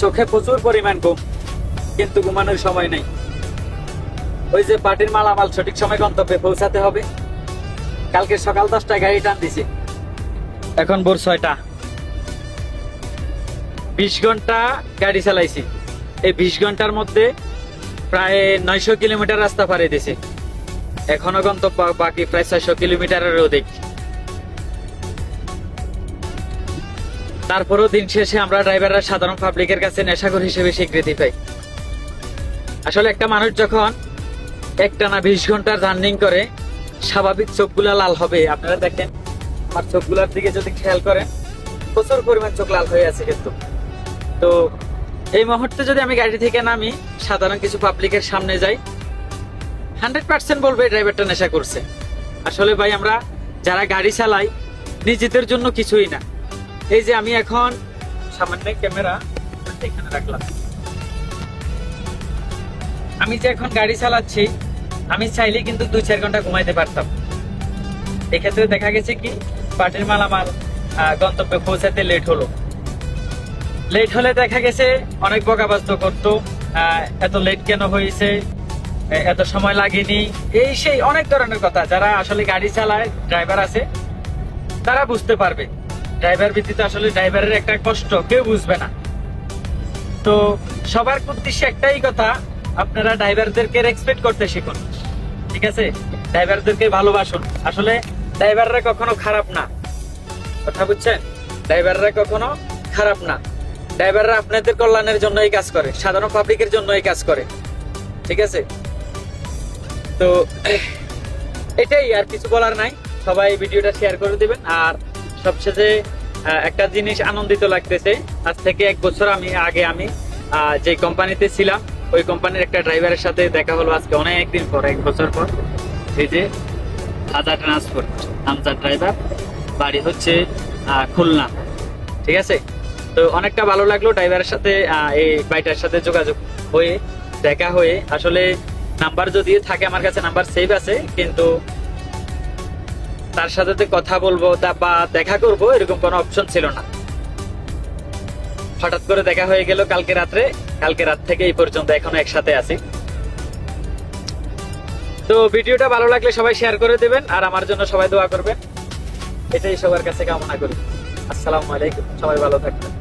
চোখে প্রচুর পরিমাণ ঘুম, কিন্তু ঘুমানোর সময় নেই। ওই যে পার্টির মালামাল সঠিক সময় গন্তব্যে পৌঁছাতে হবে। কালকে সকাল 10টায় গাড়ি টান দিছি, এখন ভোর 6টা। 20 ঘন্টা গাড়ি চালাইছি। এই 20 ঘন্টার মধ্যে প্রায় 900 কিলোমিটার রাস্তা পাড়ি দিছি। এখনো গন্তব্য বাকি প্রায় 600 কিলোমিটারের অধিক। তারপরও দিন শেষে আমরা ড্রাইভাররা সাধারণ পাবলিকের কাছে নেশাখোর হিসেবে স্বীকৃতি পাই। আসলে একটা মানুষ যখন একটানা 20 ঘন্টার জার্নিং করে, স্বাভাবিক চোখগুলা লাল হবে। আপনারা দেখেন আমার চোখগুলার দিকে যদি খেয়াল করেন, প্রচুর পরিমাণ চোখ লাল হয়ে আছে। কিন্তু তো এই মুহূর্তে যদি আমি গাড়ি থেকে নামি, সাধারণ কিছু পাবলিকের সামনে যাই, 100% বলবে ড্রাইভারটা নেশা করছে। আসলে ভাই, আমরা যারা গাড়ি চালাই নিজেদের জন্য কিছুই না। এই যে আমি এখন সামান্য ক্যামেরা এখানে রাখলাম, আমি যে এখন গাড়ি চালাচ্ছি, আমি চাইলে কিন্তু 2-4 ঘন্টা ঘুমাইতে পারতাম। এক্ষেত্রে দেখা গেছে কি, পার্টির মালামাল গন্তব্যে পৌঁছাতে লেট হলো। লেট হলে দেখা গেছে অনেক বকাবাস্ত করতো, এত লেট কেন হয়েছে, এত সময় লাগেনি, এই সেই অনেক ধরনের কথা। যারা আসলে গাড়ি চালায়, ড্রাইভার আছে, তারা বুঝতে পারবে। ড্রাইভার ব্যতীত আসলে ড্রাইভারের একটা কষ্ট কেউ বুঝবে না। তো সবার উদ্দেশ্যে একটাই কথা, আপনারা ড্রাইভারদেরকে রেসপেক্ট করতে শিখুন, ঠিক আছে? ড্রাইভারদেরকে ভালোবাসুন। আসলে ড্রাইভাররা কখনো খারাপ না, কথা বুঝছেন? ড্রাইভাররা কখনো খারাপ না। ড্রাইভাররা আপনাদের কল্যাণের জন্য এই কাজ করে, সাধারণ পাবলিকের জন্য এই কাজ করে, ঠিক আছে? তো এটাই, আর কিছু বলার নাই। সবাই ভিডিওটা শেয়ার করে দিবেন। আর সবশেষে একটা জিনিস আনন্দিত লাগতেছে, আজ থেকে 1 বছর আগে আমি যে কোম্পানিতে ছিলাম, ওই কোম্পানির একটা ড্রাইভারের সাথে দেখা হলো আজকে অনেকদিন পর, 1 বছর পর। এই যে হাজা ট্রান্সপোর্ট, আমজাদ ড্রাইভার, বাড়ি হচ্ছে খুলনা, ঠিক আছে? তো অনেকটা ভালো লাগলো ড্রাইভারের সাথে, এই বাইটার সাথে যোগাযোগ হয়ে, দেখা হয়ে। আসলে নাম্বার যদিও থাকে আমার কাছে, নাম্বার সেভ আছে, কিন্তু তার সাথে কথা বলবো বা দেখা করব এরকম কোনো অপশন ছিল না। হঠাৎ করে দেখা হয়ে গেল কালকে রাত্রে। কালকে রাত থেকে এই পর্যন্ত এখনো একসাথে আছি। তো ভিডিওটা ভালো লাগলে সবাই শেয়ার করে দেবেন, আর আমার জন্য সবাই দোয়া করবেন, এটাই সবার কাছে কামনা করি। আসসালামু আলাইকুম, সবাই ভালো থাকবেন।